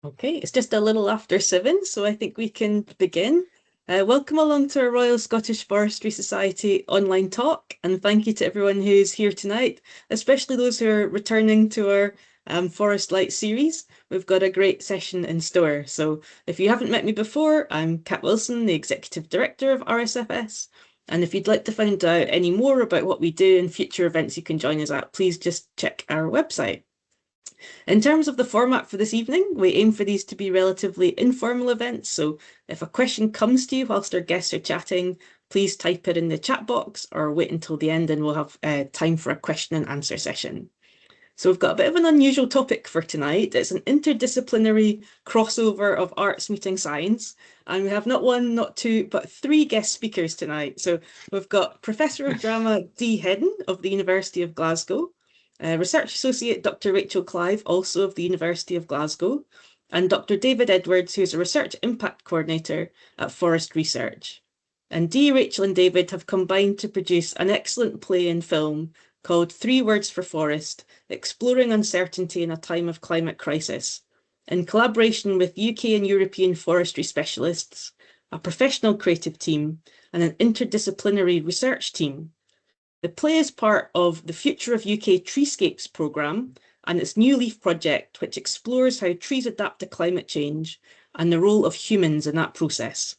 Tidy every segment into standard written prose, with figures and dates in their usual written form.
Okay, it's just a little after 7, so I think we can begin. Welcome along to our Royal Scottish Forestry Society online talk, and thank you to everyone who's here tonight, especially those who are returning to our Forest Light series. We've got a great session in store. So if you haven't met me before, I'm Kat Wilson, the Executive Director of RSFS. And if you'd like to find out any more about what we do and future events you can join us at, please just check our website. In terms of the format for this evening, we aim for these to be relatively informal events, so if a question comes to you whilst our guests are chatting, please type it in the chat box or wait until the end and we'll have time for a question and answer session. So we've got a bit of an unusual topic for tonight. It's an interdisciplinary crossover of arts meeting science. And we have not one, not two, but 3 guest speakers tonight. So we've got Professor of Drama Dee Heddon of the University of Glasgow, Research Associate Dr. Rachel Clive, also of the University of Glasgow, and Dr. David Edwards, who's a Research Impact Coordinator at Forest Research. And Dee, Rachel and David have combined to produce an excellent play and film called 3 Words for Forest, Exploring Uncertainty in a Time of Climate Crisis, in collaboration with UK and European forestry specialists, a professional creative team, and an interdisciplinary research team. The play is part of the Future of UK Treescapes programme and its New Leaf project, which explores how trees adapt to climate change and the role of humans in that process.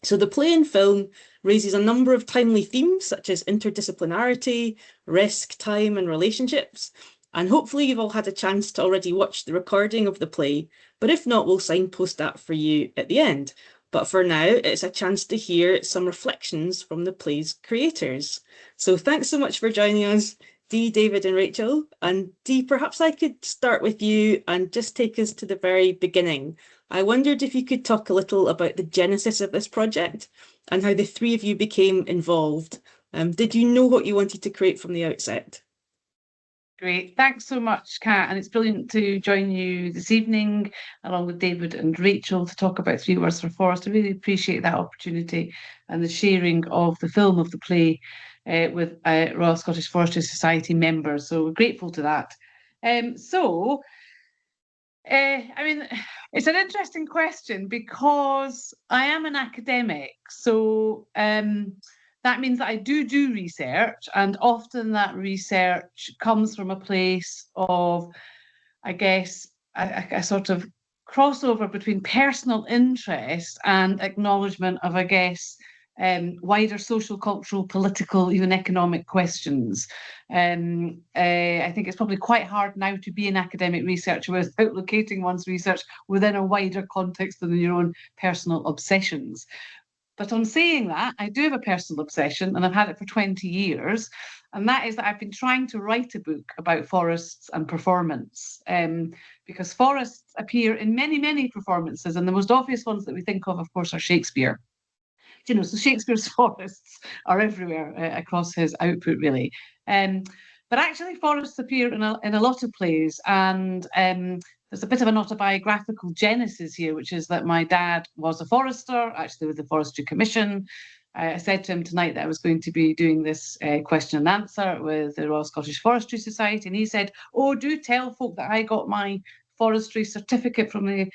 So the play and film raises a number of timely themes such as interdisciplinarity, risk, time and relationships. And hopefully you've all had a chance to already watch the recording of the play, but if not, we'll signpost that for you at the end. But for now, it's a chance to hear some reflections from the play's creators. So thanks so much for joining us, Dee, David and Rachel. And Dee, perhaps I could start with you and just take us to the very beginning. I wondered if you could talk a little about the genesis of this project and how the 3 of you became involved. Did you know what you wanted to create from the outset? Great. Thanks so much, Kat. And it's brilliant to join you this evening, along with David and Rachel, to talk about 3 Words for Forest. I really appreciate that opportunity and the sharing of the film of the play with Royal Scottish Forestry Society members. So we're grateful to that. I mean, it's an interesting question because I am an academic. So that means that I do research, and often that research comes from a place of, I guess, a sort of crossover between personal interest and acknowledgement of, I guess, wider social, cultural, political, even economic questions. I think it's probably quite hard now to be an academic researcher without locating one's research within a wider context than your own personal obsessions. But on saying that, I do have a personal obsession, and I've had it for 20 years. And that is that I've been trying to write a book about forests and performance, because forests appear in many, many performances. And the most obvious ones that we think of course, are Shakespeare. So Shakespeare's forests are everywhere across his output, really. But actually, forests appear in a lot of plays, and there's a bit of an autobiographical genesis here, which is that my dad was a forester, actually with the Forestry Commission. I said to him tonight that I was going to be doing this question and answer with the Royal Scottish Forestry Society, and he said, "Oh, do tell folk that I got my forestry certificate from the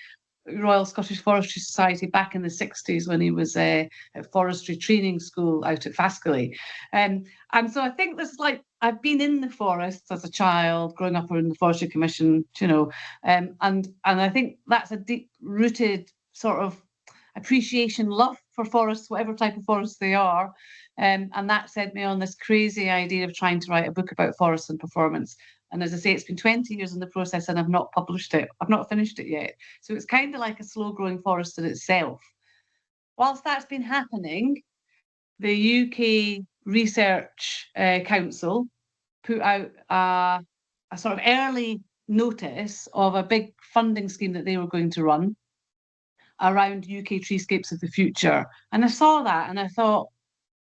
Royal Scottish Forestry Society back in the 60s when he was at forestry training school out at Fascally." And so I think this is like, I've been in the forests as a child, growing up in the Forestry Commission, and I think that's a deep-rooted sort of appreciation, love for forests, whatever type of forests they are. And that sent me on this crazy idea of trying to write a book about forests and performance. And as I say, it's been 20 years in the process and I've not published it. I've not finished it yet. So it's kind of like a slow growing forest in itself. Whilst that's been happening, the UK Research Council put out a sort of early notice of a big funding scheme that they were going to run around UK treescapes of the future. And I saw that and I thought,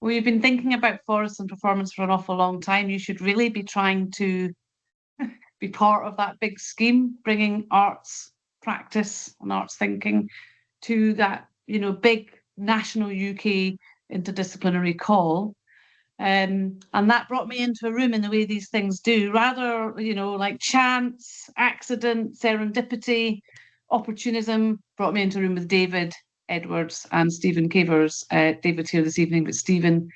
well, you've been thinking about forests and performance for an awful long time. You should really be trying to be part of that big scheme, bringing arts practice and arts thinking to that, big national UK interdisciplinary call. And that brought me into a room in the way these things do, rather, like chance, accident, serendipity. opportunism brought me into a room with David Edwards and Stephen Cavers. David's here this evening, but Stephen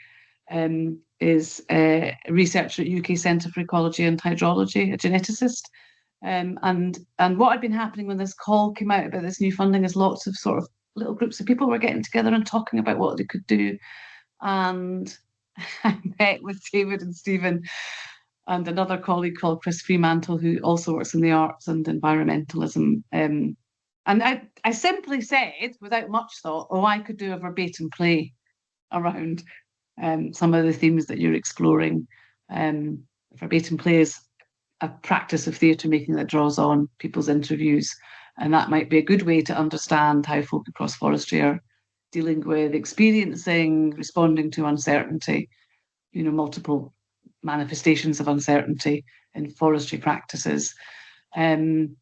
is a researcher at UK Centre for Ecology and Hydrology, a geneticist. And what had been happening when this call came out about this new funding is lots of sort of little groups of people were getting together and talking about what they could do. And I met with David and Stephen and another colleague called Chris Fremantle, who also works in the arts and environmentalism. And I simply said, without much thought, oh, I could do a verbatim play around some of the themes that you're exploring. Verbatim play is a practice of theatre making that draws on people's interviews, and that might be a good way to understand how folk across forestry are dealing with experiencing, responding to uncertainty, multiple manifestations of uncertainty in forestry practices. And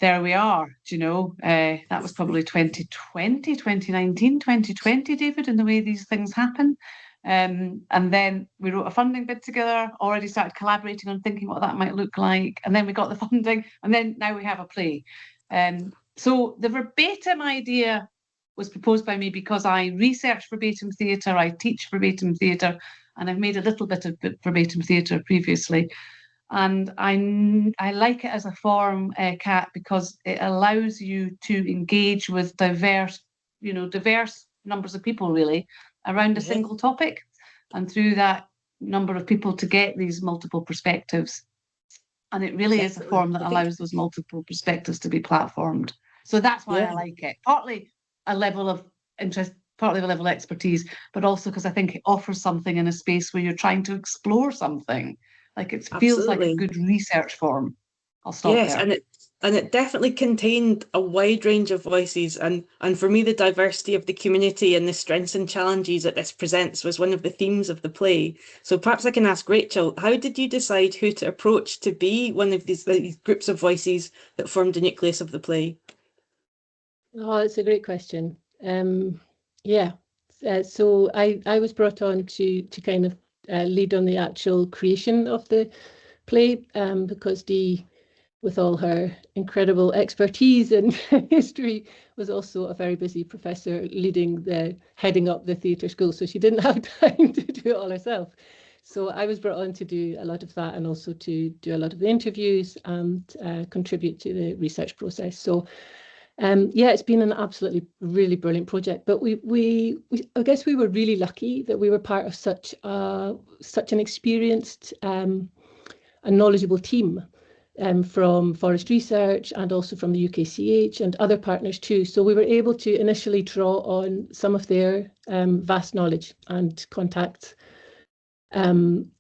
there we are, that was probably 2020, 2019, 2020, David, in the way these things happen. And then we wrote a funding bid together, already started collaborating on thinking what that might look like. And then we got the funding, and then now we have a play. So the verbatim idea was proposed by me because I research verbatim theatre, I teach verbatim theatre, and I've made a little bit of verbatim theatre previously. And I like it as a form, Kat, because it allows you to engage with diverse numbers of people, really, around a single topic. And through that number of people to get these multiple perspectives. And it really is a form that allows those multiple perspectives to be platformed. So that's why I like it. Partly a level of interest, partly a level of expertise, but also because I think it offers something in a space where you're trying to explore something. Like it feels like a good research form. I'll stop there. And it definitely contained a wide range of voices, and for me the diversity of the community and the strengths and challenges that this presents was one of the themes of the play. So perhaps I can ask Rachel, how did you decide who to approach to be one of these groups of voices that formed the nucleus of the play? Oh, it's a great question. So I was brought on to kind of lead on the actual creation of the play because Dee, with all her incredible expertise in history, was also a very busy professor heading up the theatre school. So she didn't have time to do it all herself. So I was brought on to do a lot of that and also to do a lot of the interviews and contribute to the research process. So it's been an absolutely really brilliant project. But we I guess we were really lucky that we were part of such an experienced and knowledgeable team. From Forest Research and also from the UKCH and other partners too. So we were able to initially draw on some of their vast knowledge and contacts and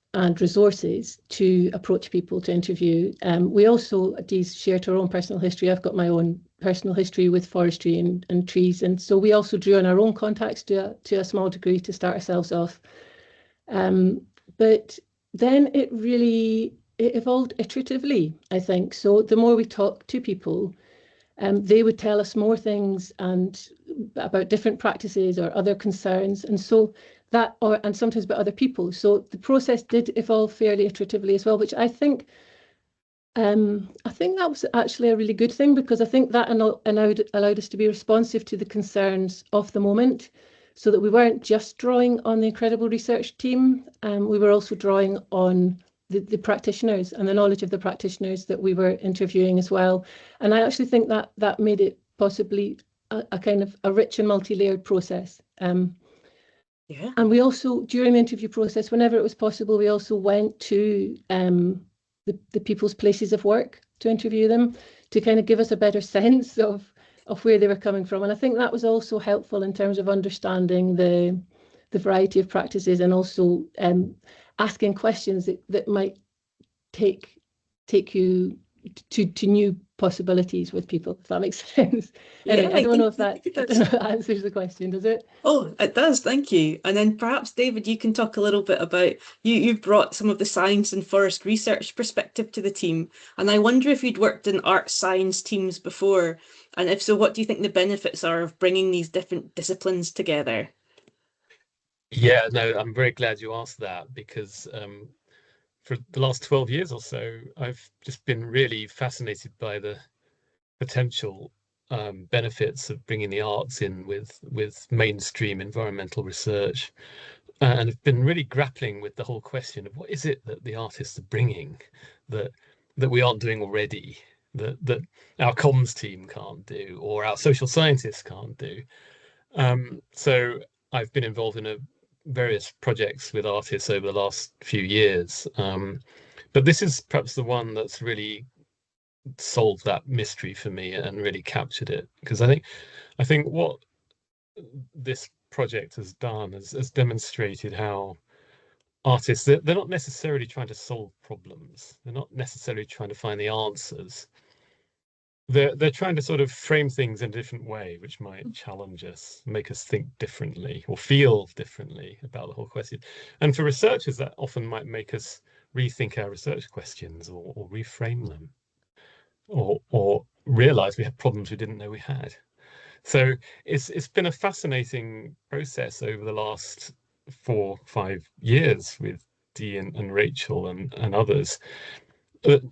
resources to approach people to interview. We also, Dee's shared her own personal history. I've got my own personal history with forestry and trees. And so we also drew on our own contacts to a small degree to start ourselves off. But then it evolved iteratively, I think. So the more we talked to people, they would tell us more things and about different practices or other concerns, and so and sometimes about other people. So the process did evolve fairly iteratively as well, which I think that was actually a really good thing, because I think that allowed us to be responsive to the concerns of the moment, so that we weren't just drawing on the incredible research team. We were also drawing on the practitioners and the knowledge of the practitioners that we were interviewing as well. And I actually think that made it possibly a kind of a rich and multi-layered process. And we also, during the interview process, whenever it was possible, we also went to the people's places of work to interview them, to kind of give us a better sense of where they were coming from. And I think that was also helpful in terms of understanding the variety of practices, and also asking questions that might take you to new possibilities with people, if that makes sense. Anyway, I don't know if that answers the question, does it? Oh, it does, thank you. And then perhaps, David, you can talk a little bit about, you've brought some of the science and forest research perspective to the team. And I wonder if you'd worked in art science teams before, and if so, what do you think the benefits are of bringing these different disciplines together? Yeah, no, I'm very glad you asked that, because for the last 12 years or so, I've just been really fascinated by the potential benefits of bringing the arts in with mainstream environmental research, and have been really grappling with the whole question of what is it that the artists are bringing that we aren't doing already, that our comms team can't do or our social scientists can't do. So I've been involved in various projects with artists over the last few years, but this is perhaps the one that's really solved that mystery for me and really captured it, because I think what this project has done has demonstrated how artists, they're not necessarily trying to solve problems, they're not necessarily trying to find the answers, they're trying to sort of frame things in a different way, which might challenge us, make us think differently or feel differently about the whole question. And for researchers, that often might make us rethink our research questions or reframe them, or realize we have problems we didn't know we had. So it's been a fascinating process over the last 4-5 years with Dee and Rachel and others,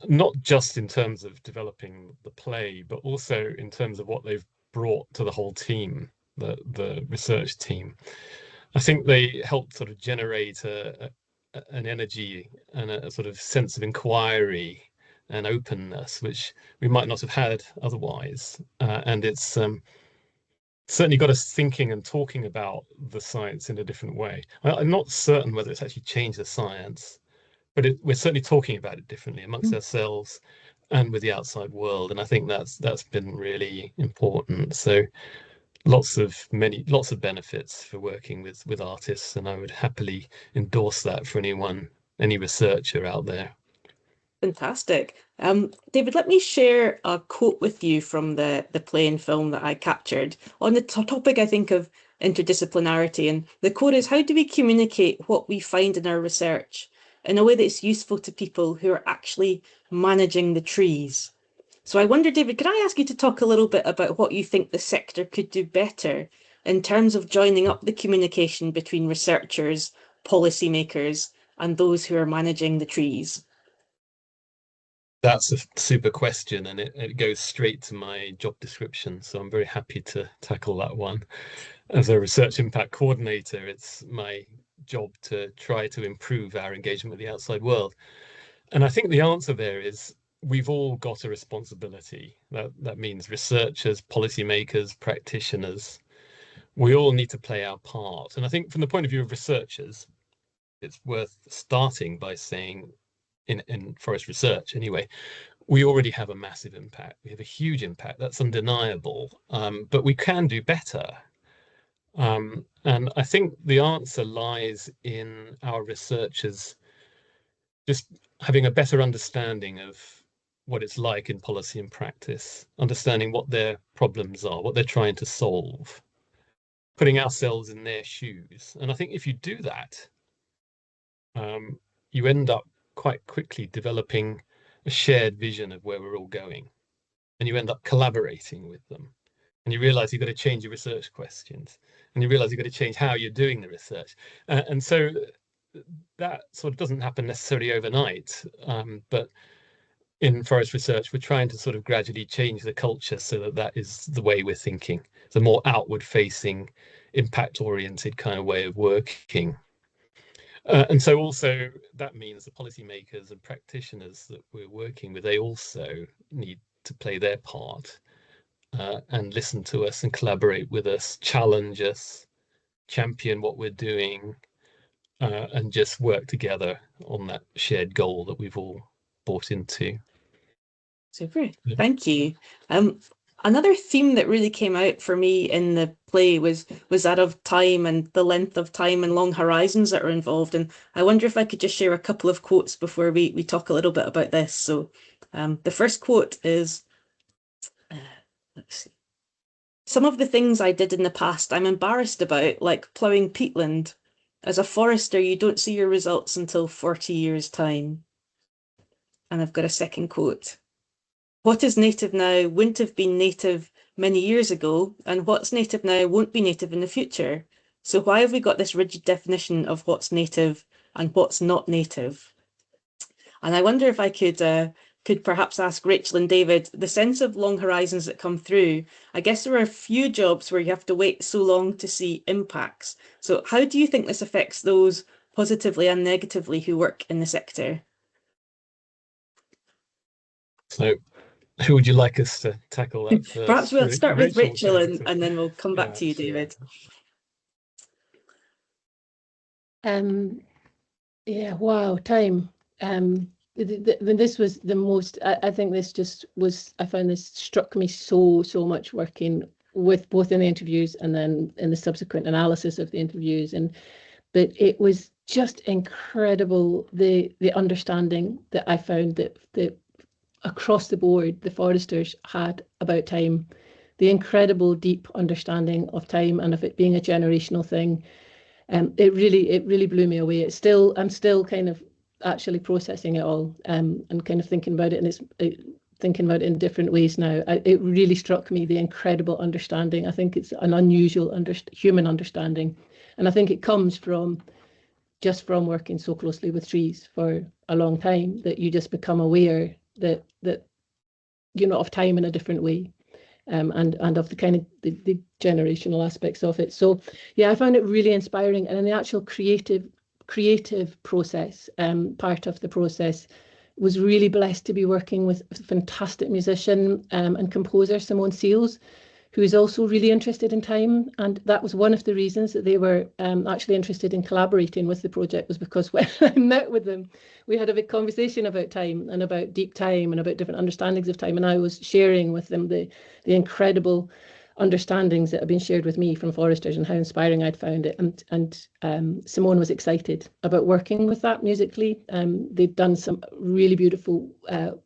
not just in terms of developing the play, but also in terms of what they've brought to the whole team, the research team. I think they helped sort of generate an energy and a sort of sense of inquiry and openness, which we might not have had otherwise. And it's certainly got us thinking and talking about the science in a different way. I'm not certain whether it's actually changed the science, but we're certainly talking about it differently amongst ourselves and with the outside world. And I think that's been really important. So lots of benefits for working with artists, and I would happily endorse that for any researcher out there. Fantastic. David, let me share a quote with you from the play and film that I captured on the topic, I think, of interdisciplinarity. And the quote is, "How do we communicate what we find in our research in a way that's useful to people who are actually managing the trees?" So I wonder, David, can I ask you to talk a little bit about what you think the sector could do better in terms of joining up the communication between researchers, policymakers, and those who are managing the trees? That's a super question, and it goes straight to my job description. So I'm very happy to tackle that one. As a research impact coordinator, it's my job to try to improve our engagement with the outside world. And I think the answer there is we've all got a responsibility. That means researchers, policymakers, practitioners. We all need to play our part. And I think from the point of view of researchers, it's worth starting by saying, in forest research anyway, we already have a massive impact. We have a huge impact. That's undeniable. But we can do better. And I think the answer lies in our researchers just having a better understanding of what it's like in policy and practice, understanding what their problems are, what they're trying to solve, putting ourselves in their shoes. And I think if you do that, you end up quite quickly developing a shared vision of where we're all going. And you end up collaborating with them. And you realize you've got to change your research questions. And you realize you've got to change how you're doing the research. And so that sort of doesn't happen necessarily overnight. But in forest research, we're trying to sort of gradually change the culture so that is the way we're thinking. It's a more outward facing, impact oriented kind of way of working. And so also that means the policymakers and practitioners that we're working with, they also need to play their part and listen to us and collaborate with us, challenge us, champion what we're doing, and just work together on that shared goal that we've all bought into. Super, thank you. Another theme that really came out for me in the play was that of time and the length of time and long horizons that are involved. And I wonder if I could just share a couple of quotes before we talk a little bit about this. So the first quote is, let's see. "Some of the things I did in the past I'm embarrassed about, like ploughing peatland. As a forester, you don't see your results until 40 years' time." And I've got a second quote. "What is native now wouldn't have been native many years ago, and what's native now won't be native in the future. So why have we got this rigid definition of what's native and what's not native?" And I wonder if I could could perhaps ask Rachel and David, the sense of long horizons that come through, I guess there are a few jobs where you have to wait so long to see impacts. So how do you think this affects those positively and negatively who work in the sector? So who would you like us to tackle that first? Perhaps we'll start with Rachel and then we'll come back to you, sure. David. Yeah, wow, time. This was the most, I think this just was, I found this struck me so much working with both in the interviews and then in the subsequent analysis of the interviews. But it was just incredible, the understanding that I found that across the board, the foresters had about time, the incredible deep understanding of time and of it being a generational thing. It really blew me away. I'm still kind of actually processing it all and kind of thinking about it, and thinking about it in different ways now. It really struck me, the incredible understanding. I think it's an unusual human understanding, and I think it comes from working so closely with trees for a long time, that you just become aware that of time in a different way. And of the kind of the generational aspects of it. So yeah, I found it really inspiring. And in the actual creative process, part of the process, was really blessed to be working with a fantastic musician and composer, Simone Seals, who is also really interested in time. And that was one of the reasons that they were actually interested in collaborating with the project, was because when I met with them, we had a big conversation about time and about deep time and about different understandings of time. And I was sharing with them the incredible understandings that have been shared with me from foresters and how inspiring I'd found it. And Simone was excited about working with that musically. They'd done some really beautiful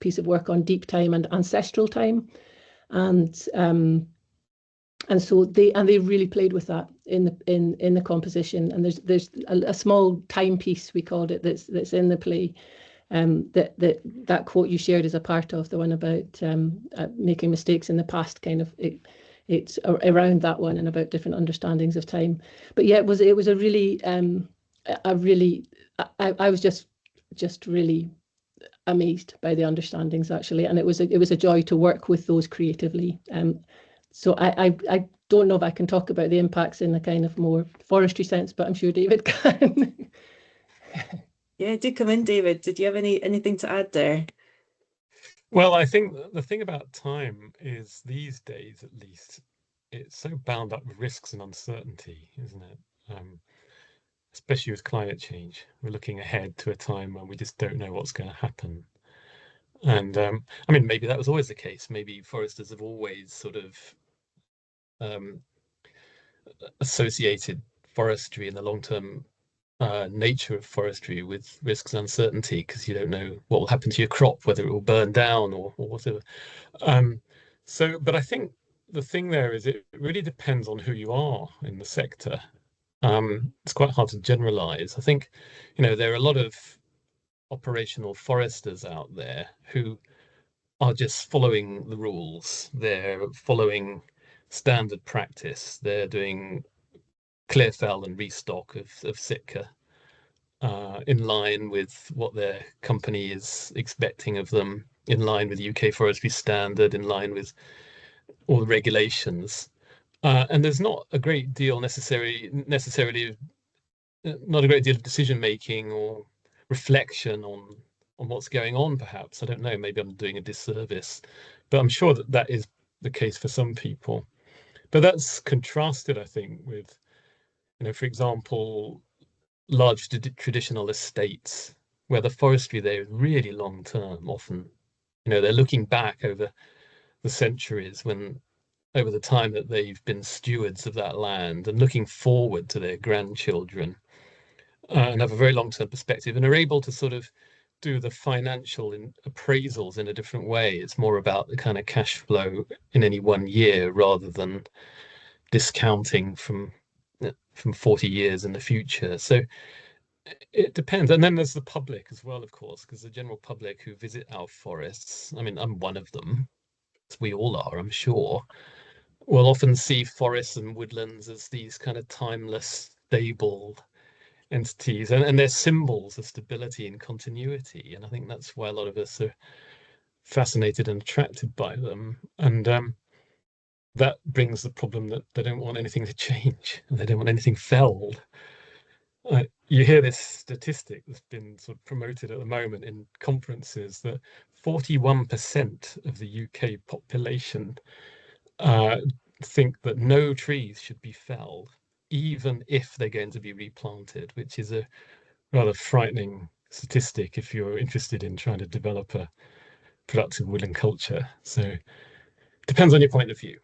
piece of work on deep time and ancestral time. And so they really played with that in the composition. And there's a small timepiece, we called it, that's in the play. That quote you shared is a part of the one about making mistakes in the past. Kind of it's around that one and about different understandings of time. But yeah, it was a really I was just really amazed by the understandings, actually, and it was a joy to work with those creatively. So I don't know if I can talk about the impacts in a kind of more forestry sense, but I'm sure David can. Yeah, do come in, David. Did you have anything to add there? Well, I think the thing about time is, these days at least, it's so bound up with risks and uncertainty, isn't it? Especially with climate change. We're looking ahead to a time when we just don't know what's going to happen. And I mean, maybe that was always the case. Maybe foresters have always sort of associated forestry and the long-term nature of forestry with risks and uncertainty, because you don't know what will happen to your crop, whether it will burn down or whatever. But I think the thing there is, it really depends on who you are in the sector. It's quite hard to generalize. I think, there are a lot of operational foresters out there who are just following the rules. They're following standard practice. They're doing clear fell and restock of Sitka in line with what their company is expecting of them, in line with UK forestry standard, in line with all the regulations. And there's not a great deal necessarily not a great deal of decision making or reflection on what's going on, perhaps. I don't know, maybe I'm doing a disservice, but I'm sure that is the case for some people. But that's contrasted, I think, with, for example, large traditional estates, where the forestry there is really long term. Often, they're looking back over the centuries, over the time that they've been stewards of that land, and looking forward to their grandchildren, and have a very long-term perspective, and are able to sort of do the financial appraisals in a different way. It's more about the kind of cash flow in any one year, rather than discounting from 40 years in the future. So it depends. And then there's the public as well, of course, because the general public who visit our forests, I mean, I'm one of them, as we all are, I'm sure, will often see forests and woodlands as these kind of timeless, stable entities, and they're symbols of stability and continuity. And I think that's why a lot of us are fascinated and attracted by them. And that brings the problem that they don't want anything to change and they don't want anything felled. You hear this statistic that's been sort of promoted at the moment in conferences that 41% of the UK population think that no trees should be felled, even if they're going to be replanted, which is a rather frightening statistic if you're interested in trying to develop a productive woodland culture. So it depends on your point of view.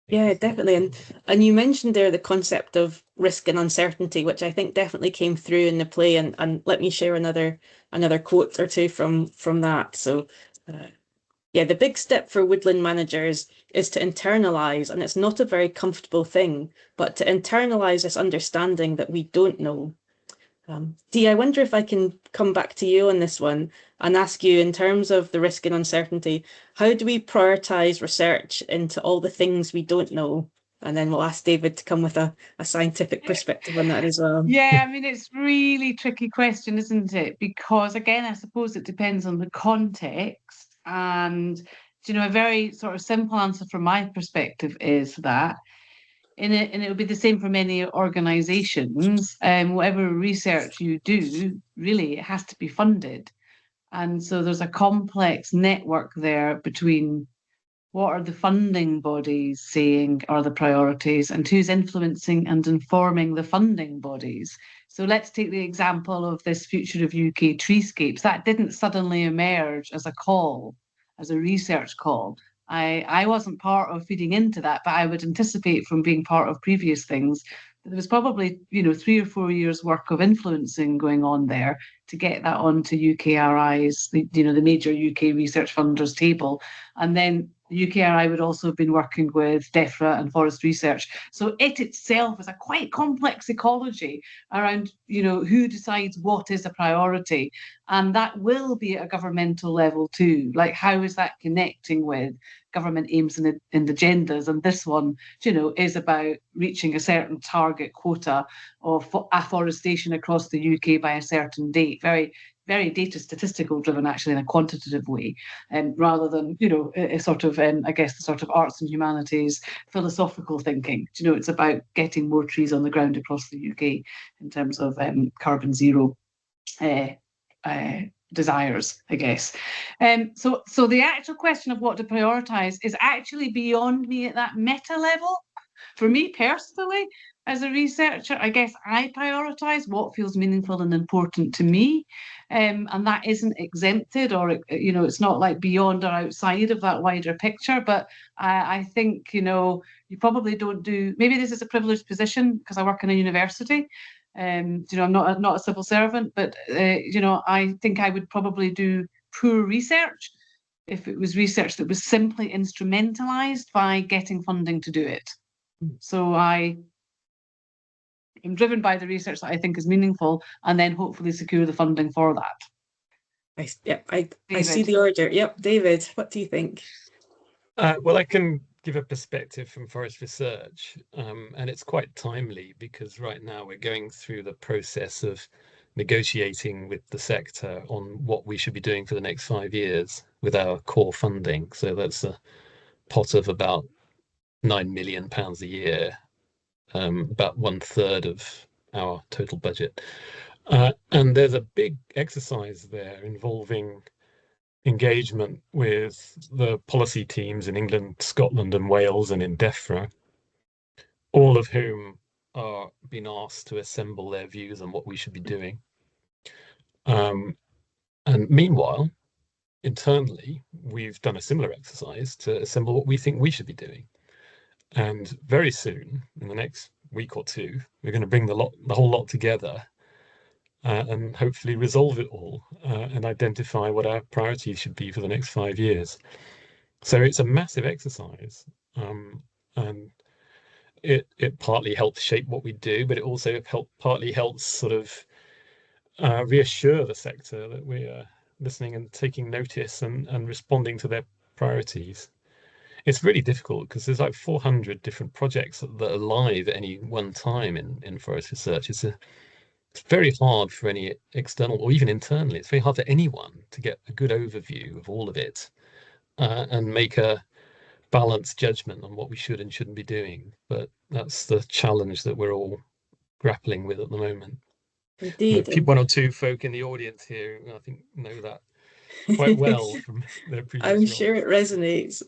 Yeah, definitely. And you mentioned there the concept of risk and uncertainty, which I think definitely came through in the play. And let me share another quote or two from that. So yeah, the big step for woodland managers is to internalize, and it's not a very comfortable thing, but to internalize this understanding that we don't know. Dee, I wonder if I can come back to you on this one and ask you, in terms of the risk and uncertainty, how do we prioritize research into all the things we don't know? And then we'll ask David to come with a scientific perspective on that as well. Yeah, I mean, it's really tricky question, isn't it? Because again, I suppose it depends on the context. And, a very sort of simple answer from my perspective is that and it will be the same for many organizations. Whatever research you do, really, it has to be funded. And so there's a complex network there between what are the funding bodies saying are the priorities and who's influencing and informing the funding bodies. So let's take the example of this Future of UK Treescapes. That didn't suddenly emerge as a call, as a research call. I wasn't part of feeding into that, but I would anticipate from being part of previous things that there was probably 3 or 4 years work of influencing going on there to get that onto UKRI's, the major UK research funders table. And then the UKRI would also have been working with DEFRA and Forest Research. So it itself is a quite complex ecology around, who decides what is a priority. And that will be at a governmental level too. Like, how is that connecting with government aims and agendas? And this one, is about reaching a certain target quota of afforestation across the UK by a certain date. Very, very data statistical driven, actually, in a quantitative way, rather than, a sort of, I guess, the sort of arts and humanities philosophical thinking. It's about getting more trees on the ground across the UK in terms of carbon zero desires, I guess. So the actual question of what to prioritise is actually beyond me at that meta level. For me personally, as a researcher, I guess I prioritise what feels meaningful and important to me. And that isn't exempted, or, it's not like beyond or outside of that wider picture. But I think, you probably don't do, maybe this is a privileged position because I work in a university. I'm not a civil servant, but, I think I would probably do poor research if it was research that was simply instrumentalized by getting funding to do it. So I am driven by the research that I think is meaningful, and then hopefully secure the funding for that. I see the order. Yep, David, what do you think? Well, I can give a perspective from forest research, and it's quite timely because right now we're going through the process of negotiating with the sector on what we should be doing for the next 5 years with our core funding. So that's a pot of about £9 million a year, about 1/3 of our total budget. And there's a big exercise there involving engagement with the policy teams in England, Scotland and Wales and in DEFRA, all of whom are being asked to assemble their views on what we should be doing. And meanwhile, internally, we've done a similar exercise to assemble what we think we should be doing. And very soon, in the next week or two, we're going to bring the whole lot together and hopefully resolve it all and identify what our priorities should be for the next 5 years. So it's a massive exercise, and it partly helps shape what we do, but it also partly helps sort of reassure the sector that we are listening and taking notice and responding to their priorities. It's really difficult because there's like 400 different projects that are live at any one time in forest research. It's it's very hard for any external or even internally, it's very hard for anyone to get a good overview of all of it and make a balanced judgment on what we should and shouldn't be doing. But that's the challenge that we're all grappling with at the moment. Indeed. One or two folk in the audience here, I think, know that quite well from their previous I'm roles. sure it resonates.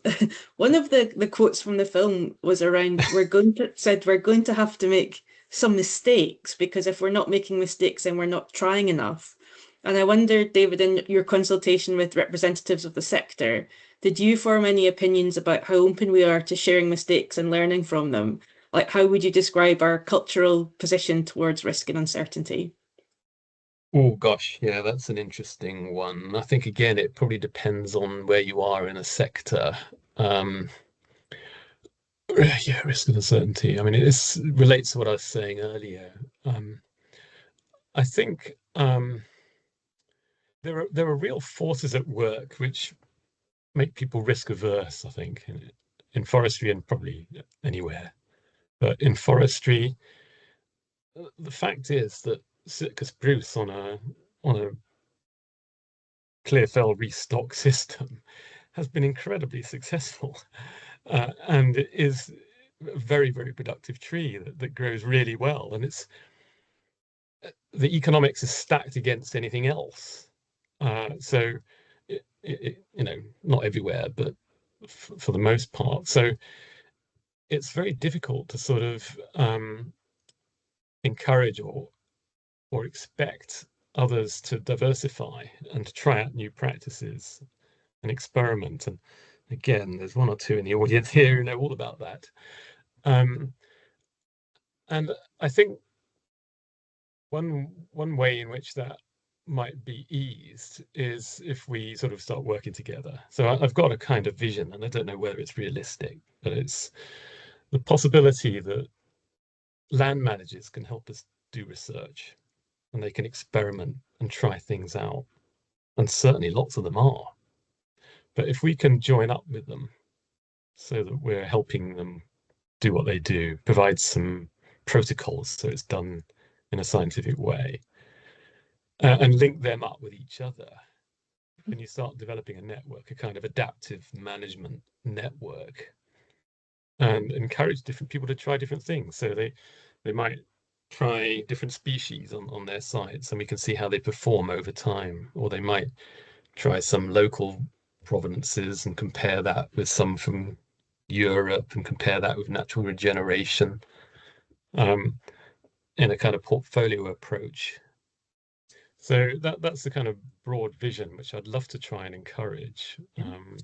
One of the quotes from the film was around we're going to have to make some mistakes, because if we're not making mistakes, then we're not trying enough. And I wonder, David, in your consultation with representatives of the sector, did you form any opinions about how open we are to sharing mistakes and learning from them? Like, how would you describe our cultural position towards risk and uncertainty? Oh gosh, yeah, that's an interesting one. I think again, it probably depends on where you are in a sector. Yeah, risk and uncertainty. I mean, it relates to what I was saying earlier. I think there are real forces at work which make people risk averse, I think, in forestry and probably anywhere. But in forestry, the fact is that Sitka spruce on a clear fell restock system has been incredibly successful and it is a very, very productive tree that grows really well. And the economics is stacked against anything else. So, not everywhere, but for the most part. So it's very difficult to sort of encourage or expect others to diversify and to try out new practices and experiment. And again, there's one or two in the audience here who know all about that. And I think one way in which that might be eased is if we sort of start working together. So I've got a kind of vision, and I don't know whether it's realistic, but it's the possibility that land managers can help us do research and they can experiment and try things out. And certainly lots of them are. But if we can join up with them so that we're helping them do what they do, provide some protocols so it's done in a scientific way, and link them up with each other, then you start developing a network, a kind of adaptive management network, and encourage different people to try different things. So they might try different species on their sites, and we can see how they perform over time. Or they might try some local provenances and compare that with some from Europe and compare that with natural regeneration in a kind of portfolio approach. So that's the kind of broad vision which I'd love to try and encourage,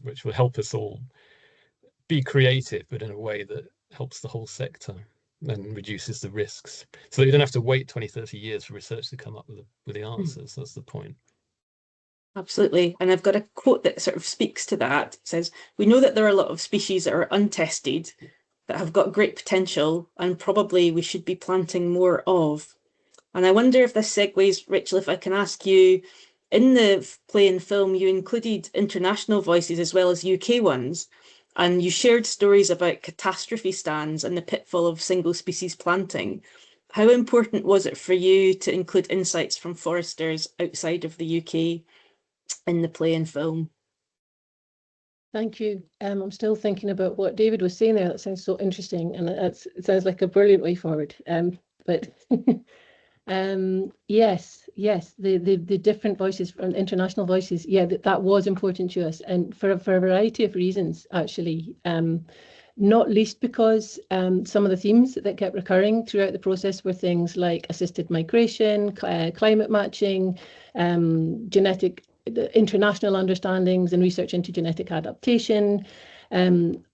which will help us all be creative, but in a way that helps the whole sector and reduces the risks. So that you don't have to wait 20, 30 years for research to come up with the answers. That's the point. Absolutely. And I've got a quote that sort of speaks to that. It says, "We know that there are a lot of species that are untested, that have got great potential, and probably we should be planting more of." And I wonder if this segues, Rachel, if I can ask you, in the play and film, you included international voices as well as UK ones, and you shared stories about catastrophe stands and the pitfall of single species planting. How important was it for you to include insights from foresters outside of the UK in the play and film? Thank you. I'm still thinking about what David was saying there. That sounds so interesting, and it sounds like a brilliant way forward. But yes, the different voices from international voices. Yeah, that was important to us, and for a variety of reasons, actually. Not least because some of the themes that kept recurring throughout the process were things like assisted migration, climate matching, genetic international understandings and research into genetic adaptation,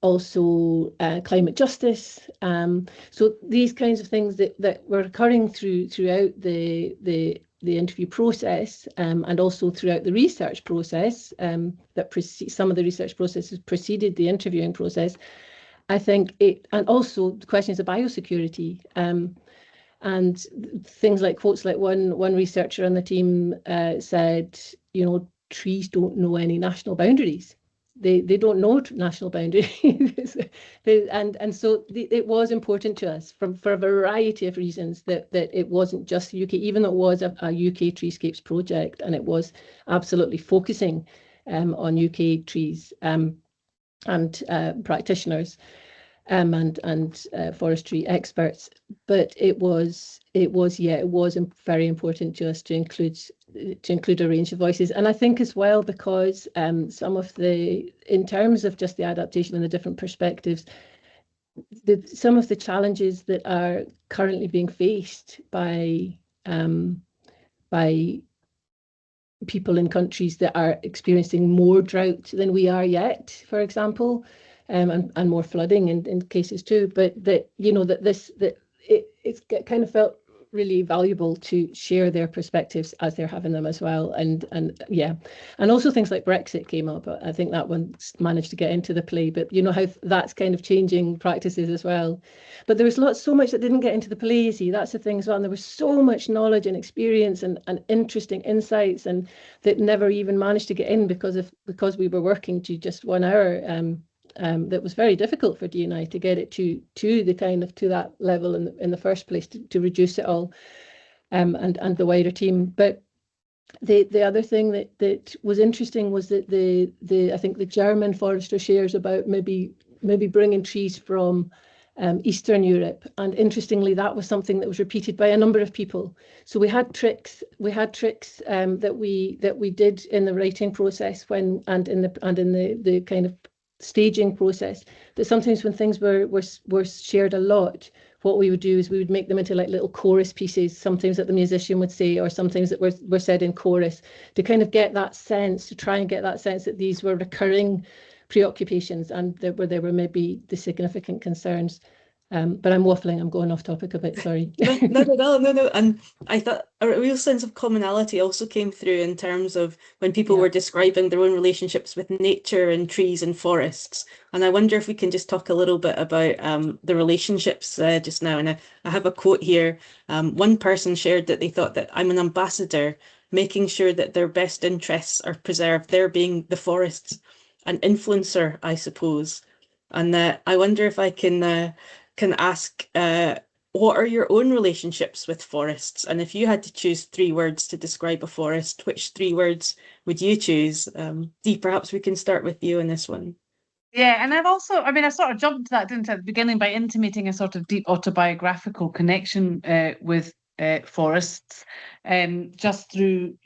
also climate justice. So these kinds of things that were occurring throughout the interview process, and also throughout the research process, some of the research processes preceded the interviewing process. I think and also the questions of biosecurity, and things like quotes like one researcher on the team said, trees don't know any national boundaries. they don't know national boundaries. So it was important to us for a variety of reasons that it wasn't just the UK, even though it was a UK treescapes project, and it was absolutely focusing on UK trees and practitioners and forestry experts. But it was very important to us to include a range of voices. And I think as well, because in terms of just the adaptation and the different perspectives, some of the challenges that are currently being faced by people in countries that are experiencing more drought than we are yet, for example, and more flooding in cases too. But it's kind of felt really valuable to share their perspectives as they're having them as well. And also things like Brexit came up. I think that one managed to get into the play, but you know how that's kind of changing practices as well. But there was so much that didn't get into the play, you see. That's the thing as well. And there was so much knowledge and experience and interesting insights, and that never even managed to get in because we were working to just 1 hour. That was very difficult for Dee and I to get it to that level in the first place, to reduce it all, and the wider team. But the other thing that was interesting was that I think the German forester shares about maybe bringing trees from Eastern Europe, and interestingly, that was something that was repeated by a number of people. So we had tricks that we did in the writing process and in the kind of staging process, that sometimes when things were shared a lot, what we would do is we would make them into like little chorus pieces, sometimes that the musician would say, or sometimes that were said in chorus, to kind of get that sense, to try and get that sense that these were recurring preoccupations and there were maybe the significant concerns. But I'm waffling, I'm going off topic a bit, sorry. No. And I thought a real sense of commonality also came through in terms of when people were describing their own relationships with nature and trees and forests. And I wonder if we can just talk a little bit about the relationships just now. And I have a quote here. One person shared that they thought that I'm an ambassador, making sure that their best interests are preserved, there being the forests, an influencer, I suppose. And I wonder if I can ask, what are your own relationships with forests? And if you had to choose 3 words to describe a forest, which 3 words would you choose? Dee, perhaps we can start with you on this one. Yeah, and I sort of jumped to that, didn't I, at the beginning, by intimating a sort of deep autobiographical connection with forests, just through,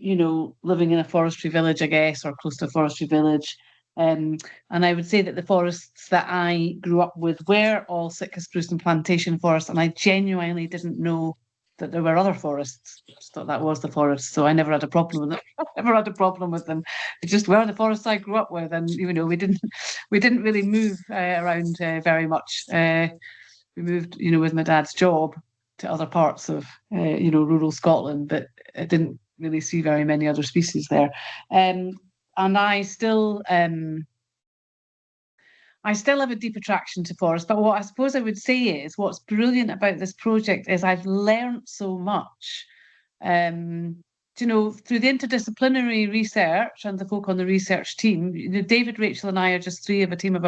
living in a forestry village, I guess, or close to a forestry village. And I would say that the forests that I grew up with were all Sitka spruce and plantation forests, and I genuinely didn't know that there were other forests. I just thought that was the forest, so I never had a problem with them. I never had a problem with them. It just were the forests I grew up with, and we didn't really move around very much. We moved, with my dad's job to other parts of rural Scotland, but I didn't really see very many other species there. And I still have a deep attraction to forests. But what I suppose I would say is, what's brilliant about this project is I've learned so much. Through the interdisciplinary research and the folk on the research team, David, Rachel, and I are just 3 of a team of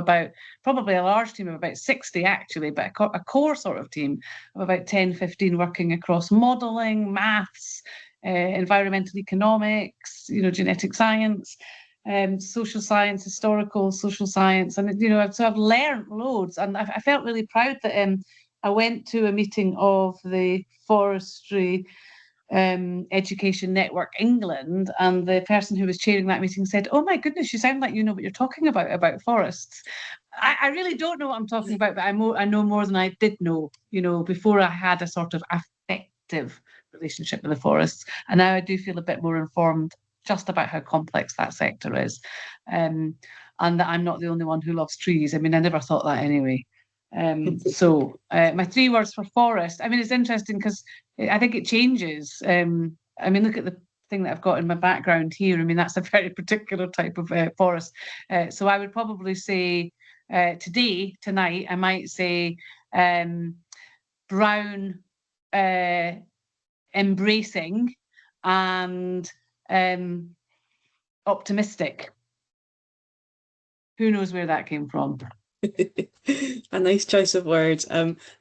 probably a large team of about 60 actually, but a core sort of team of about 10, 15 working across modelling, maths, environmental economics, genetic science, social science, historical social science, and so I've learned loads, and I felt really proud that I went to a meeting of the Forestry Education Network England, and the person who was chairing that meeting said, "Oh my goodness, you sound like you know what you're talking about forests." I really don't know what I'm talking about, but I know more than I did know, before I had a sort of affective relationship with the forests. And now I do feel a bit more informed just about how complex that sector is. And that I'm not the only one who loves trees. I never thought that anyway. So my 3 words for forest, it's interesting because I think it changes. Look at the thing that I've got in my background here. That's a very particular type of forest. So I would probably say tonight, I might say brown, embracing, and optimistic. Who knows where that came from? A nice choice of words.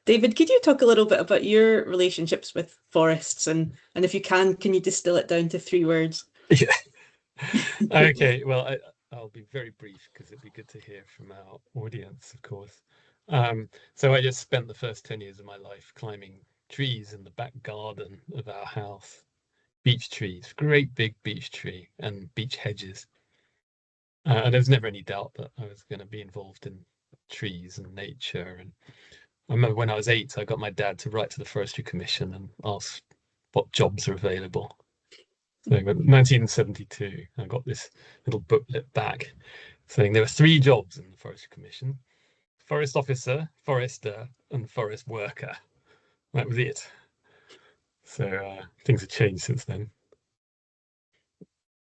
David, could you talk a little bit about your relationships with forests, and if you can you distill it down to 3 words? Yeah. Okay, well, I'll be very brief because it'd be good to hear from our audience, of course. So I just spent the first 10 years of my life climbing trees in the back garden of our house. Beech trees, great big beech tree and beech hedges. And there was never any doubt that I was going to be involved in trees and nature. And I remember when I was 8, I got my dad to write to the Forestry Commission and ask what jobs are available. So in 1972, I got this little booklet back saying there were 3 jobs in the Forestry Commission: forest officer, forester, and forest worker. That was it. So things have changed since then.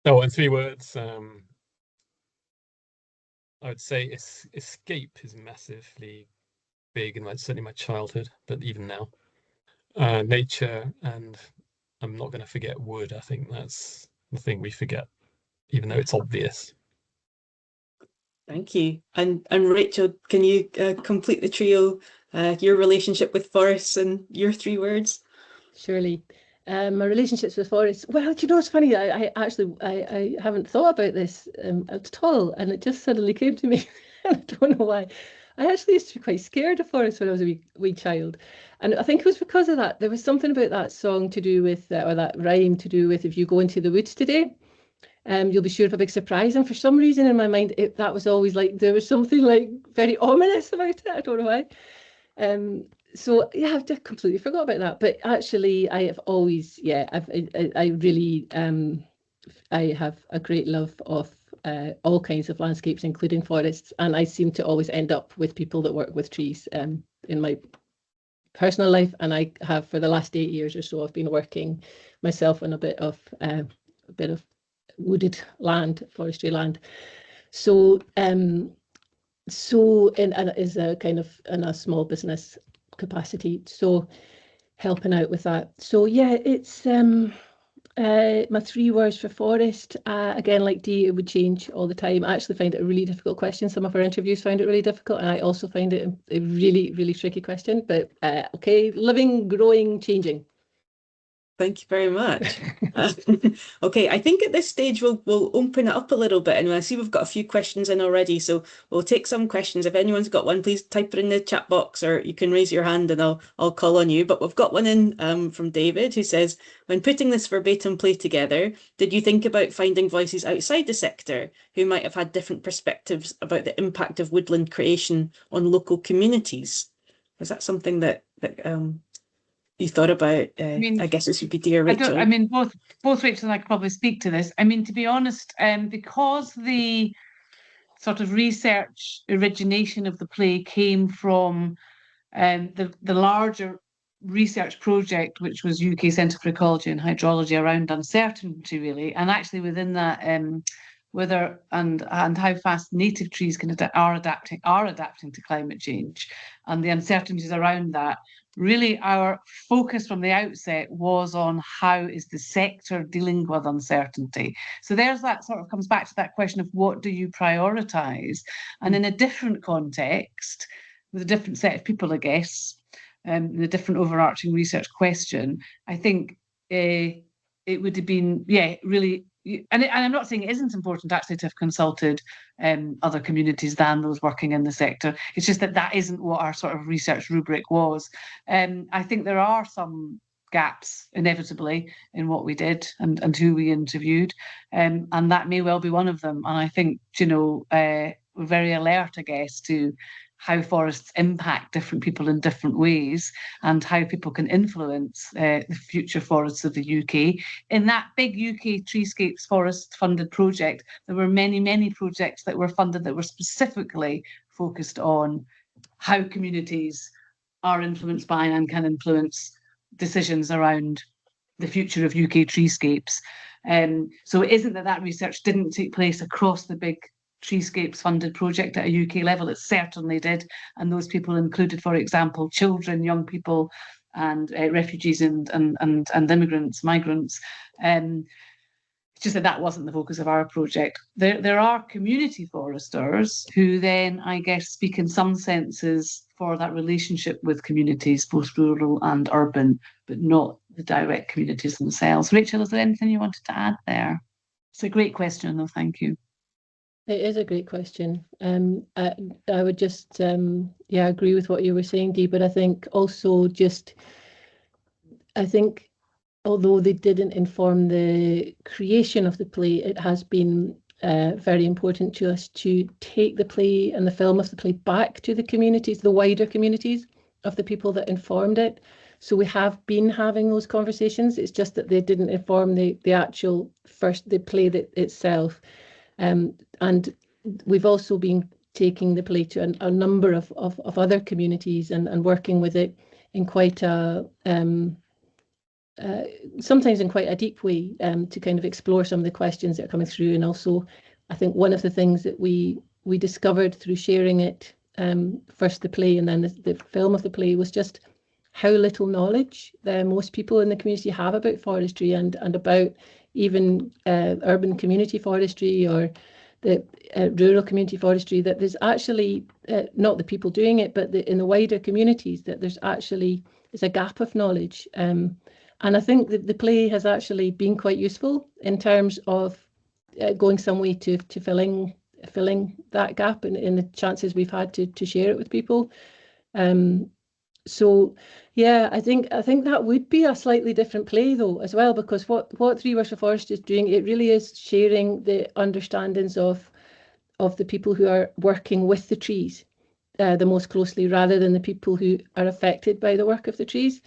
Oh, and 3 words. I would say escape is massively big in certainly my childhood, but even now. Nature, and I'm not going to forget wood. I think that's the thing we forget, even though it's obvious. Thank you. And Rachel, can you complete the trio, your relationship with forests and your 3 words? Surely. My relationships with forests. Well, do you know what's funny? I actually haven't thought about this at all, and it just suddenly came to me. I don't know why. I actually used to be quite scared of forests when I was a wee child, and I think it was because of that. There was something about that song to do with, or that rhyme to do with, if you go into the woods today, you'll be sure of a big surprise. And for some reason in my mind, that was always like, there was something like very ominous about it. I don't know why. So yeah, I've just completely forgot about that. But actually, I have always, I really, I have a great love of all kinds of landscapes, including forests. And I seem to always end up with people that work with trees in my personal life. And I have, for the last 8 years or so, I've been working myself on a bit of wooded land, forestry land. So and is a kind of in a small business capacity, so helping out with that. So yeah, it's my 3 words for forest. Again, like Dee, it would change all the time. I actually find it a really difficult question. Some of our interviews found it really difficult, and I also find it a really, really tricky question. But okay, living, growing, changing. Thank you very much. Okay, I think at this stage we'll open it up a little bit, and I see we've got a few questions in already, so we'll take some questions. If anyone's got one, please type it in the chat box, or you can raise your hand and I'll call on you. But we've got one in from David, who says, when putting this verbatim play together, did you think about finding voices outside the sector who might have had different perspectives about the impact of woodland creation on local communities? Was that something that you thought about? I guess this would be Dee or Rachel. Both Rachel and I could probably speak to this. I mean, to be honest, because the sort of research origination of the play came from the larger research project, which was UK Centre for Ecology and Hydrology around uncertainty, really, and actually within that, whether and how fast native trees are adapting to climate change, and the uncertainties around that. Really, our focus from the outset was on how is the sector dealing with uncertainty. So there's that sort of comes back to that question of what do you prioritise, and in a different context with a different set of people, I guess, the different overarching research question, I think it would have been, really, and I'm not saying it isn't important actually to have consulted other communities than those working in the sector. It's just that isn't what our sort of research rubric was. I think there are some gaps inevitably in what we did and who we interviewed, and that may well be one of them. And I think, we're very alert, I guess, to how forests impact different people in different ways and how people can influence the future forests of the UK. In that big UK Treescapes Forest funded project, there were many, many projects that were funded that were specifically focused on how communities are influenced by and can influence decisions around the future of UK treescapes. So it isn't that research didn't take place across the big Treescapes funded project at a UK level. It certainly did, and those people included, for example, children, young people, and refugees and immigrants, migrants. just that wasn't the focus of our project. There are community foresters who then, I guess, speak in some senses for that relationship with communities, both rural and urban, but not the direct communities themselves. Rachel, is there anything you wanted to add there? It's a great question, though. Thank you. It is a great question. I would just, agree with what you were saying, Dee, but I think also although they didn't inform the creation of the play, it has been very important to us to take the play and the film of the play back to the communities, the wider communities of the people that informed it. So we have been having those conversations. It's just that they didn't inform the actual the play itself. And we've also been taking the play to a number of other communities and working with it in quite a sometimes in quite a deep way, to kind of explore some of the questions that are coming through. And also, I think one of the things that we discovered through sharing it, first the play and then the film of the play, was just how little knowledge most people in the community have about forestry and about even urban community forestry or the rural community forestry, that there's actually not the people doing it, but in the wider communities, that there's a gap of knowledge. And I think that the play has actually been quite useful in terms of going some way to filling that gap in the chances we've had to share it with people. So yeah, I think that would be a slightly different play though as well, because what Three Words for Forestry is doing, it really is sharing the understandings of the people who are working with the trees the most closely, rather than the people who are affected by the work of the trees.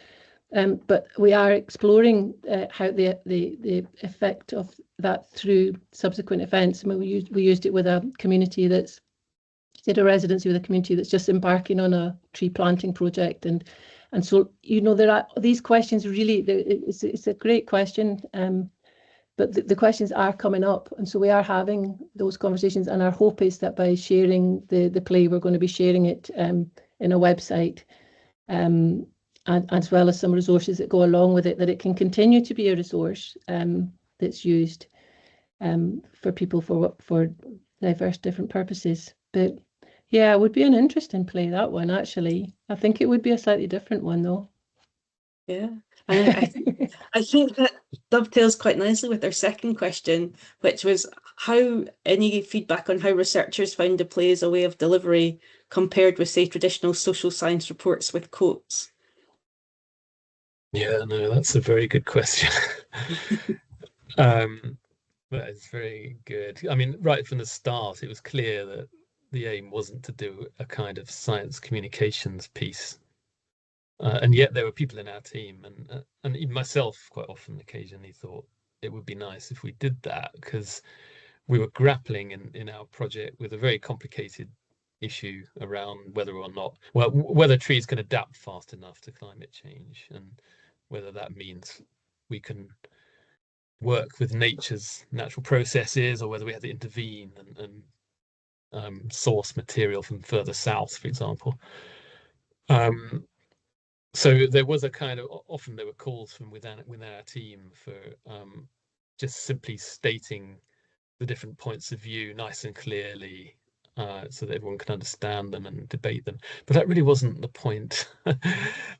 But we are exploring how the effect of that through subsequent events. I mean, we used it with a community did a residency with a community that's just embarking on a tree planting project, and so there are these questions. Really, it's a great question, but the questions are coming up, and so we are having those conversations. And our hope is that by sharing the play, we're going to be sharing it in a website. And as well as some resources that go along with it, that it can continue to be a resource that's used for people for diverse different purposes. But yeah, it would be an interesting play, that one, actually. I think it would be a slightly different one though. Yeah, and I think that dovetails quite nicely with our second question, which was any feedback on how researchers found the play as a way of delivery compared with, say, traditional social science reports with quotes. Yeah, no, that's a very good question. That is very good. I mean, right from the start, it was clear that the aim wasn't to do a kind of science communications piece. And yet there were people in our team, and even myself quite often occasionally thought it would be nice if we did that, because we were grappling in our project with a very complicated issue around whether trees can adapt fast enough to climate change, and whether that means we can work with nature's natural processes, or whether we have to intervene and source material from further south, for example. So there was often there were calls from within our team for just simply stating the different points of view nice and clearly, so that everyone can understand them and debate them. But that really wasn't the point.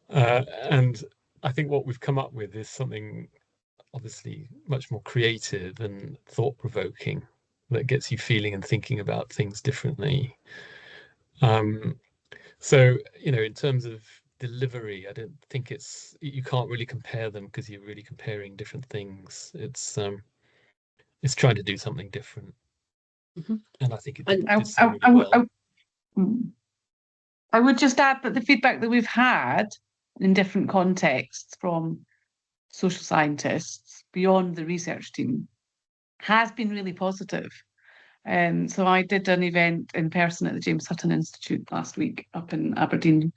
And I think what we've come up with is something obviously much more creative and thought-provoking, that gets you feeling and thinking about things differently. So, in terms of delivery, I don't think you can't really compare them, because you're really comparing different things. It's trying to do something different. Mm-hmm. And I think it did so really well. I would just add that the feedback that we've had in different contexts from social scientists beyond the research team has been really positive. So I did an event in person at the James Hutton Institute last week up in Aberdeen,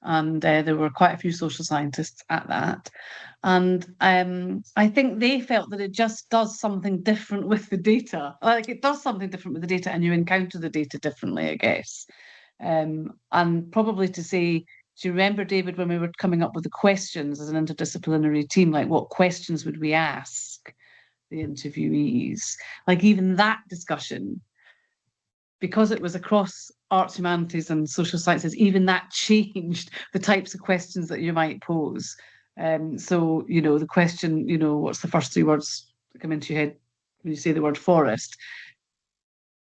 and there were quite a few social scientists at that. And I think they felt that it just does something different with the data. Like, it does something different with the data, and you encounter the data differently, I guess. And probably to say, do you remember, David, when we were coming up with the questions as an interdisciplinary team, like what questions would we ask? the interviewees. Like even that discussion, because it was across arts, humanities and social sciences, even that changed the types of questions that you might pose. So, you know, the question, you know, what's the first 3 words that come into your head when you say the word forest,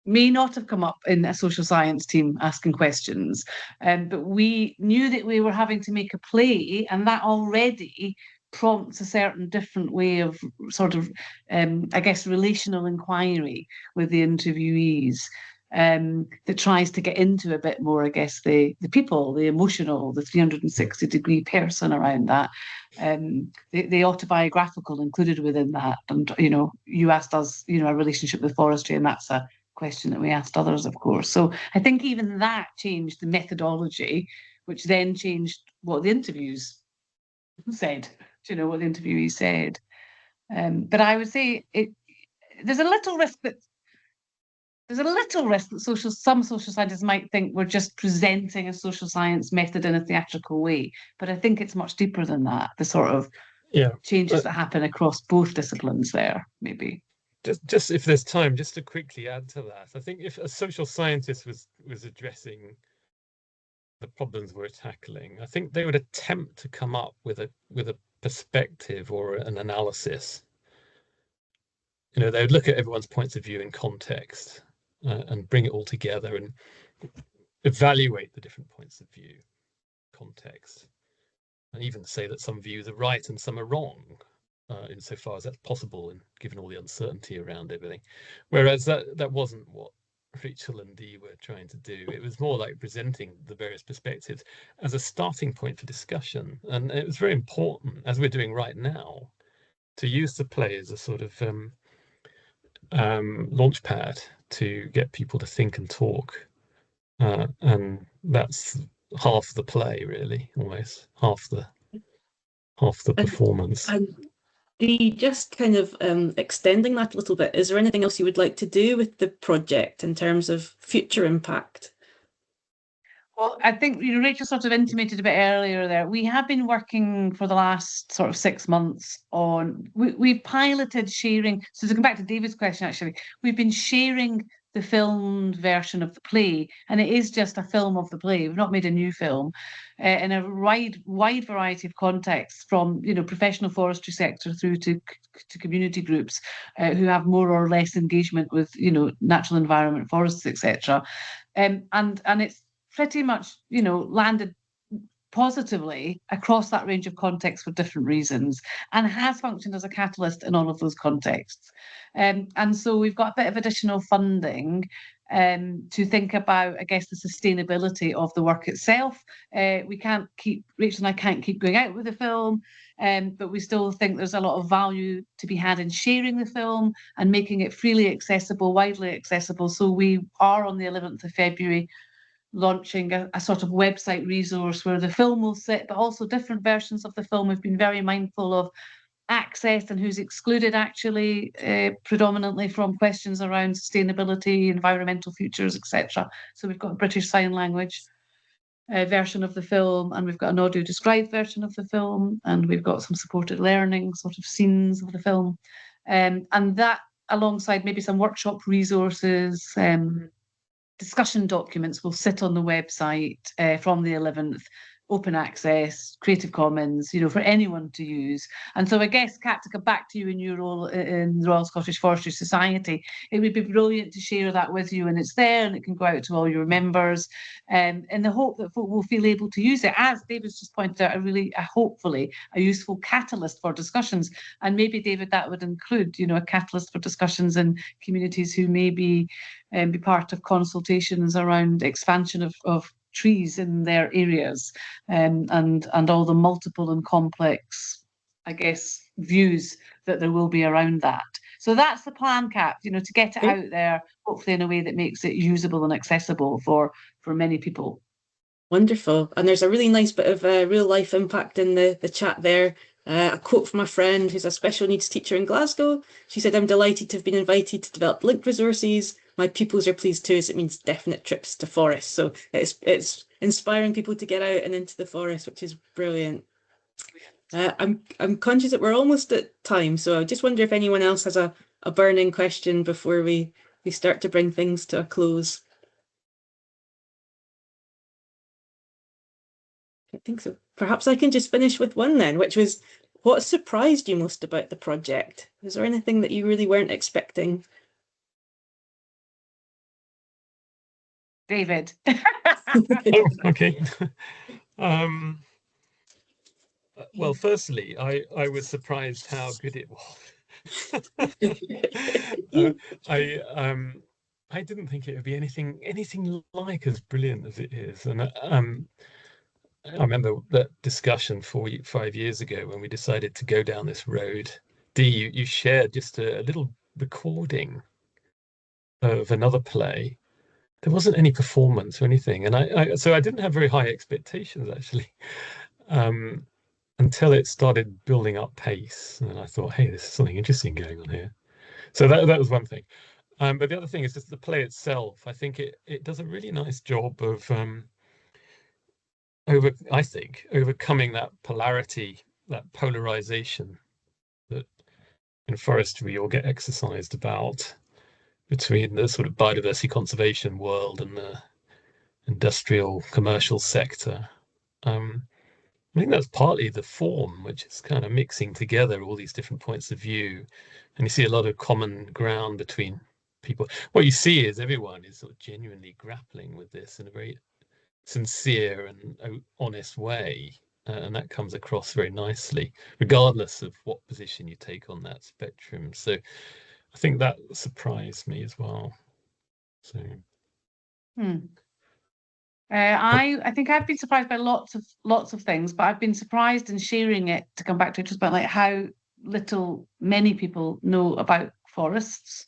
may not have come up in a social science team asking questions. But we knew that we were having to make a play, and that already prompts a certain different way of sort of, I guess, relational inquiry with the interviewees. That tries to get into a bit more, I guess, the people, the emotional, the 360-degree person around that, the autobiographical included within that. And, you know, you asked us, you know, our relationship with forestry, and that's a question that we asked others, of course. So I think even that changed the methodology, which then changed what the interviews said, you know, what the interviewees said. But I would say there's a little risk that some social scientists might think we're just presenting a social science method in a theatrical way. But I think it's much deeper than that, the sort of changes that happen across both disciplines there, maybe. Just if there's time, just to quickly add to that, I think if a social scientist was addressing the problems we're tackling, I think they would attempt to come up with a perspective or an analysis. You know, they would look at everyone's points of view in context and bring it all together and evaluate the different points of view, context, and even say that some views are right and some are wrong. Insofar as that's possible, and given all the uncertainty around everything. Whereas that wasn't what Rachel and Dee were trying to do. It was more like presenting the various perspectives as a starting point for discussion. And it was very important, as we're doing right now, to use the play as a sort of launch pad to get people to think and talk. And that's half the play, really, almost half the performance. Just kind of extending that a little bit, is there anything else you would like to do with the project in terms of future impact? Well, I think, you know, Rachel sort of intimated a bit earlier there. We have been working for the last sort of 6 months on, we've piloted sharing. So to come back to David's question, actually, we've been sharing the filmed version of the play, and it is just a film of the play. We've not made a new film, in a wide variety of contexts, from, you know, professional forestry sector through to community groups who have more or less engagement with, you know, natural environment, forests, etc. And it's pretty much, you know, landed positively across that range of contexts for different reasons, and has functioned as a catalyst in all of those contexts. And so we've got a bit of additional funding to think about, I guess, the sustainability of the work itself. We can't keep, Rachel and I can't keep going out with the film, but we still think there's a lot of value to be had in sharing the film and making it freely accessible, widely accessible. So we are on the 11th of February launching a sort of website resource where the film will sit, but also different versions of the film. We've been very mindful of access and who's excluded, actually, predominantly from questions around sustainability, environmental futures, etc. So we've got a British Sign Language version of the film, and we've got an audio described version of the film, and we've got some supported learning sort of scenes of the film. And that, alongside maybe some workshop resources, discussion documents, will sit on the website from the 11th, open access, Creative Commons, you know, for anyone to use. And so I guess, Kat, to come back to you in your role in the Royal Scottish Forestry Society, it would be brilliant to share that with you, and it's there and it can go out to all your members, in the hope that folk will feel able to use it, as David's just pointed out, hopefully a useful catalyst for discussions. And maybe, David, that would include, you know, a catalyst for discussions in communities who may be part of consultations around expansion of trees in their areas, and all the multiple and complex, I guess, views that there will be around that. So that's the plan, Kat, you know, to get it out there, hopefully in a way that makes it usable and accessible for many people. Wonderful. And there's a really nice bit of real life impact in the chat there. A quote from a friend who's a special needs teacher in Glasgow. She said, "I'm delighted to have been invited to develop linked resources. My pupils are pleased too, as it means definite trips to forests." So it's inspiring people to get out and into the forest, which is brilliant. I'm conscious that we're almost at time, so I just wonder if anyone else has a burning question before we start to bring things to a close. I think so. Perhaps I can just finish with one then, which was, what surprised you most about the project? Is there anything that you really weren't expecting? David. Oh, okay. Well, firstly, I was surprised how good it was. I didn't think it would be anything like as brilliant as it is, and I remember that discussion 5 years ago when we decided to go down this road. Dee, you shared just a little recording of another play. There wasn't any performance or anything, and so I didn't have very high expectations actually, until it started building up pace, and I thought, hey, there's something interesting going on here. So that was one thing. But the other thing is just the play itself. I think it does a really nice job of overcoming that polarity, that polarization that in forestry you'll get exercised about between the sort of biodiversity conservation world and the industrial commercial sector. I think that's partly the form, which is kind of mixing together all these different points of view, and you see a lot of common ground between people. What you see is everyone is sort of genuinely grappling with this in a very sincere and honest way, and that comes across very nicely, regardless of what position you take on that spectrum. So I think that surprised me as well. So I think I've been surprised by lots of things, but I've been surprised in sharing it, to come back to it, just about like how little many people know about forests,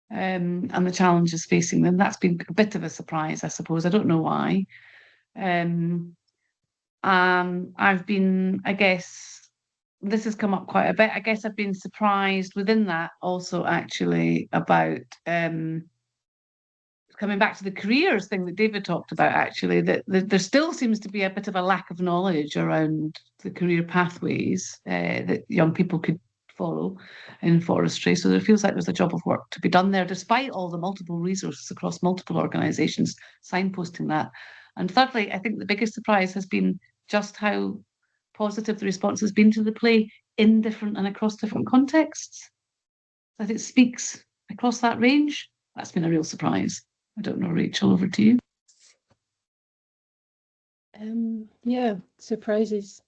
and the challenges facing them. That's been a bit of a surprise, I suppose. I don't know why. I've been, I guess, this has come up quite a bit. I guess I've been surprised within that also, actually, about coming back to the careers thing that David talked about, actually, that there still seems to be a bit of a lack of knowledge around the career pathways that young people could follow in forestry. So there feels like there's a job of work to be done there, despite all the multiple resources across multiple organisations signposting that. And thirdly, I think the biggest surprise has been just how positive the response has been to the play in different and across different contexts. That it speaks across that range. That's been a real surprise. I don't know, Rachel, over to you. Yeah, surprises.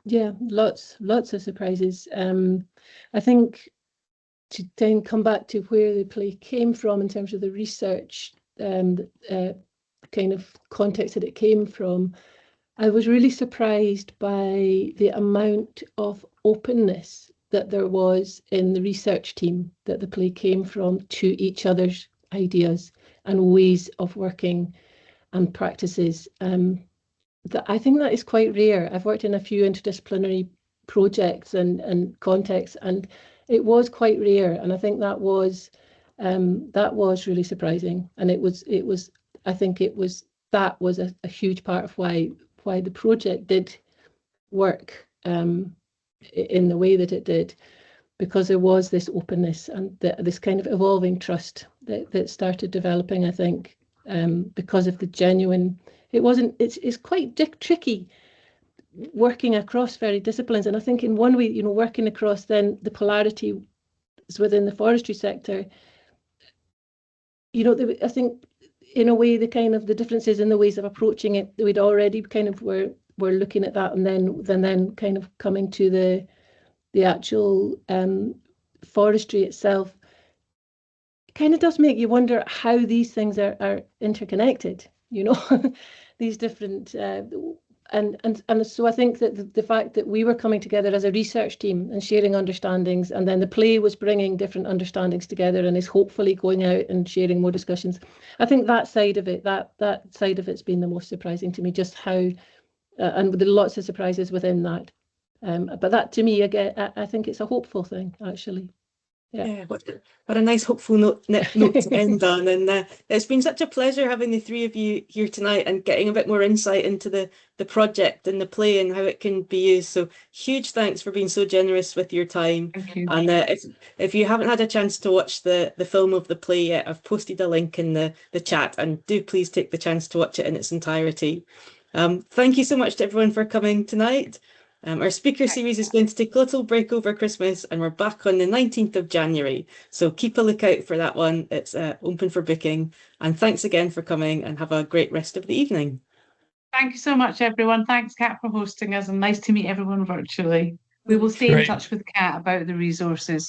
Yeah, lots of surprises. I think to then come back to where the play came from in terms of the research, kind of context that it came from, I was really surprised by the amount of openness that there was in the research team that the play came from to each other's ideas and ways of working and practices. I think that is quite rare. I've worked in a few interdisciplinary projects and contexts, and it was quite rare. And I think that was really surprising. And I think that was a huge part of why the project did work in the way that it did, because there was this openness and this kind of evolving trust that started developing, I think, because of the genuine. It's quite tricky working across varied disciplines, and I think in one way, working across then the polarity within the forestry sector, I think in a way the kind of the differences in the ways of approaching it, we'd already kind of were looking at that, and then kind of coming to the actual forestry itself. It kind of does make you wonder how these things are interconnected, these different and so I think that the fact that we were coming together as a research team and sharing understandings, and then the play was bringing different understandings together and is hopefully going out and sharing more discussions. I think that side of it, that side of it's been the most surprising to me, just how and there are lots of surprises within that. But that, to me, again, I think it's a hopeful thing, actually. Yeah, what a nice hopeful note to end on. And it's been such a pleasure having the three of you here tonight and getting a bit more insight into the project and the play and how it can be used. So huge thanks for being so generous with your time. Thank you. And if you haven't had a chance to watch the film of the play yet, I've posted a link in the chat, and do please take the chance to watch it in its entirety. Thank you so much to everyone for coming tonight. Our speaker series is going to take a little break over Christmas, and we're back on the 19th of January. So keep a lookout for that one. It's open for booking. And thanks again for coming, and have a great rest of the evening. Thank you so much, everyone. Thanks, Kat, for hosting us, and nice to meet everyone virtually. We will stay in touch with Kat about the resources.